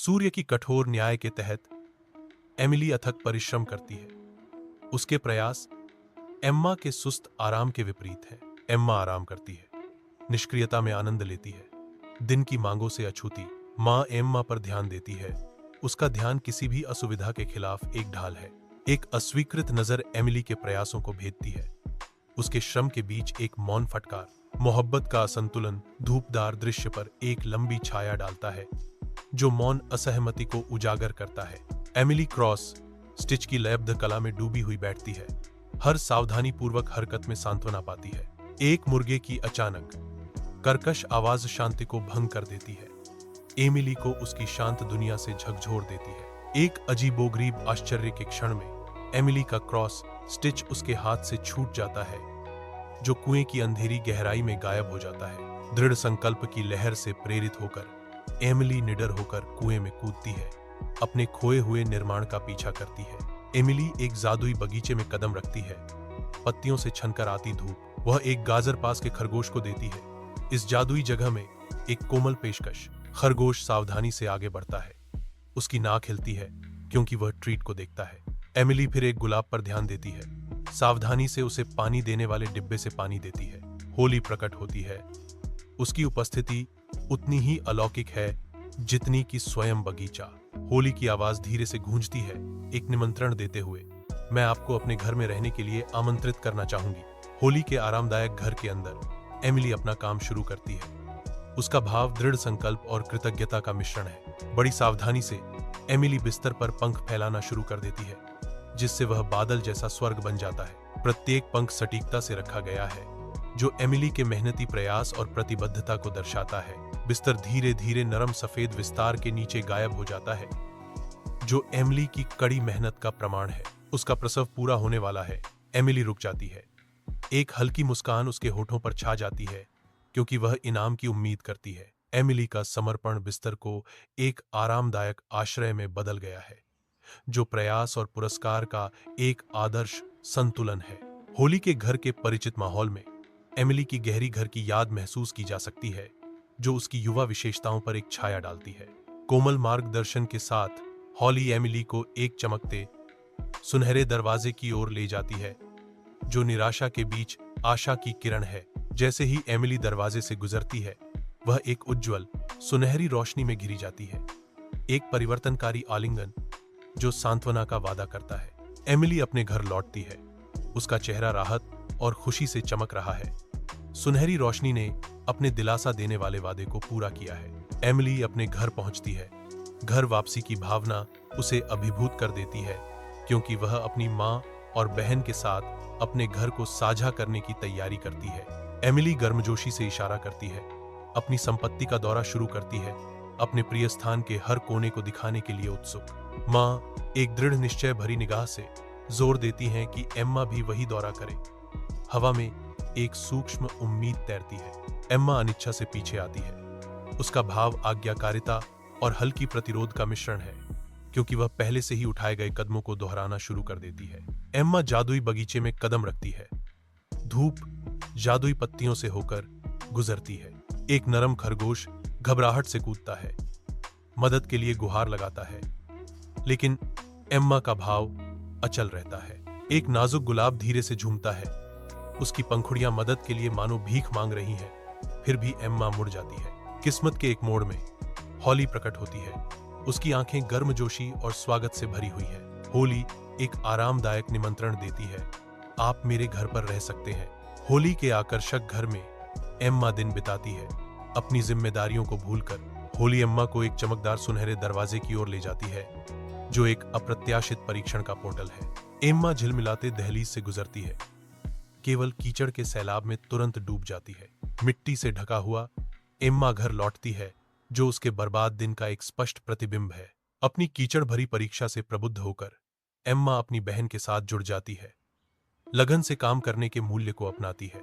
सूर्य की कठोर न्याय के तहत एमिली अथक परिश्रम करती है। उसके प्रयास एम्मा के सुस्त आराम के विपरीत हैं। एम्मा आराम करती है, निष्क्रियता में आनंद लेती है, दिन की मांगों से अछूती। माँ एम्मा पर ध्यान देती है। उसका ध्यान किसी भी असुविधा के खिलाफ एक ढाल है। एक अस्वीकृत नजर एमिली के प्रयासों को भेदती है। उसके श्रम के बीच एक मौन फटकार, मोहब्बत का असंतुलन धूपदार दृश्य पर एक लंबी छाया डालता है जो मौन असहमति को उजागर करता है। एमिली क्रॉस स्टिच की लयबद्ध कला में डूबी हुई बैठती है, हर सावधानी पूर्वक हरकत में सांत्वना पाती है। एक मुर्गे की अचानक कर्कश आवाज शांति को भंग कर देती है। एमिली को उसकी शांत दुनिया से झकझोर देती है। एक अजीबोगरीब आश्चर्य के क्षण में एमिली का क्रॉस स्टिच उसके हाथ से छूट जाता है, जो कुएं की अंधेरी गहराई में गायब हो जाता है। दृढ़ संकल्प की लहर से प्रेरित होकर एमिली निडर होकर कुएं में कूदती है, अपने खोए हुए निर्माण का पीछा करती है। एमिली एक जादुई बगीचे में कदम रखती है, पत्तियों से छनकर आती धूप वह एक गाजर पास के खरगोश को देती है। इस जादुई जगह में एक कोमल पेशकश। खरगोश सावधानी से आगे बढ़ता है, उसकी नाक हिलती है क्योंकि वह ट्रीट को देखता है। एमिली फिर एक गुलाब पर ध्यान देती है, सावधानी से उसे पानी देने वाले डिब्बे से पानी देती है। होली प्रकट होती है। उसकी उपस्थिति उतनी ही अलौकिक है जितनी कि स्वयं बगीचा। होली की आवाज धीरे से गूंजती है, एक निमंत्रण देते हुए। मैं आपको अपने घर में रहने के लिए आमंत्रित करना चाहूंगी। होली के आरामदायक घर के अंदर एमिली अपना काम शुरू करती है। उसका भाव दृढ़ संकल्प और कृतज्ञता का मिश्रण है। बड़ी सावधानी से एमिली बिस्तर पर पंख फैलाना शुरू कर देती है, जिससे वह बादल जैसा स्वर्ग बन जाता है। प्रत्येक पंख सटीकता से रखा गया है, जो एमिली के मेहनती प्रयास और प्रतिबद्धता को दर्शाता है। बिस्तर धीरे धीरे नरम सफेद विस्तार के नीचे गायब हो जाता है, जो एमिली की कड़ी मेहनत का प्रमाण है। उसका प्रसव पूरा होने वाला है। एमिली रुक जाती है। एक हल्की मुस्कान उसके होठों पर छा जाती है, क्योंकि वह इनाम की उम्मीद करती है। एमिली का समर्पण बिस्तर को एक आरामदायक आश्रय में बदल गया है, जो प्रयास और पुरस्कार का एक आदर्श संतुलन है। होली के घर के परिचित माहौल में एमिली की गहरी घर की याद महसूस की जा सकती है, जो उसकी युवा विशेषताओं पर एक छाया डालती है। कोमल मार्गदर्शन के साथ हॉली एमिली को एक चमकते सुनहरे दरवाजे की ओर ले जाती है, जो निराशा के बीच आशा की किरण है। जैसे ही एमिली दरवाजे से गुजरती है, वह एक उज्जवल सुनहरी रोशनी में घिरी जाती है। एक परिवर्तनकारी आलिंगन जो सांत्वना का वादा करता है। एमिली अपने घर लौटती है। उसका चेहरा राहत और खुशी से चमक रहा है। सुनहरी रोशनी ने अपने दिलासा देने वाले वादे को पूरा किया है। एमिली अपने घर पहुंचती है। घर वापसी की भावना उसे अभिभूत कर देती है, क्योंकि वह अपनी माँ और बहन के साथ अपने घर को साझा करने की तैयारी करती है। एमिली गर्मजोशी से इशारा करती है, अपनी संपत्ति का दौरा शुरू करती है, अपने प्रिय स्थान के हर कोने को दिखाने के लिए उत्सुक। माँ एक दृढ़ निश्चय भरी निगाह से जोर देती हैं कि एम्मा भी वही दौरा करे। हवा में एक सूक्ष्म उम्मीद तैरती है। एम्मा अनिच्छा से पीछे आती है। उसका भाव आज्ञाकारिता और हल्की प्रतिरोध का मिश्रण है, क्योंकि वह पहले से ही उठाए गए कदमों को दोहराना शुरू कर देती है। एम्मा जादुई बगीचे में कदम रखती है। धूप जादुई पत्तियों से होकर गुजरती है। एक नरम खरगोश घबराहट से कूदता है, मदद के लिए गुहार लगाता है, लेकिन एम्मा का भाव अचल रहता है। एक नाजुक गुलाब धीरे से झूमता है, उसकी पंखुड़ियां मदद के लिए मानो भीख मांग रही हैं। फिर भी एम्मा मुड़ जाती है। किस्मत के एक मोड़ में हॉली प्रकट होती है। उसकी आंखें गर्मजोशी और स्वागत से भरी हुई है। होली एक आरामदायक निमंत्रण देती है, आप मेरे घर पर रह सकते हैं। होली के आकर्षक घर में एम्मा दिन बिताती है, अपनी जिम्मेदारियों को भूलकर। होली एम्मा को एक चमकदार सुनहरे दरवाजे की ओर ले जाती है, जो एक अप्रत्याशित परीक्षण का पोर्टल है। एम्मा झिलमिलाते दहलीज से गुजरती है, केवल कीचड़ के सैलाब में तुरंत डूब जाती है। मिट्टी से ढका हुआ एम्मा घर लौटती है, जो उसके बर्बाद दिन का एक स्पष्ट प्रतिबिंब है। अपनी कीचड़ भरी परीक्षा से प्रबुद्ध होकर एम्मा अपनी बहन के साथ जुड़ जाती है, लगन से काम करने के मूल्य को अपनाती है।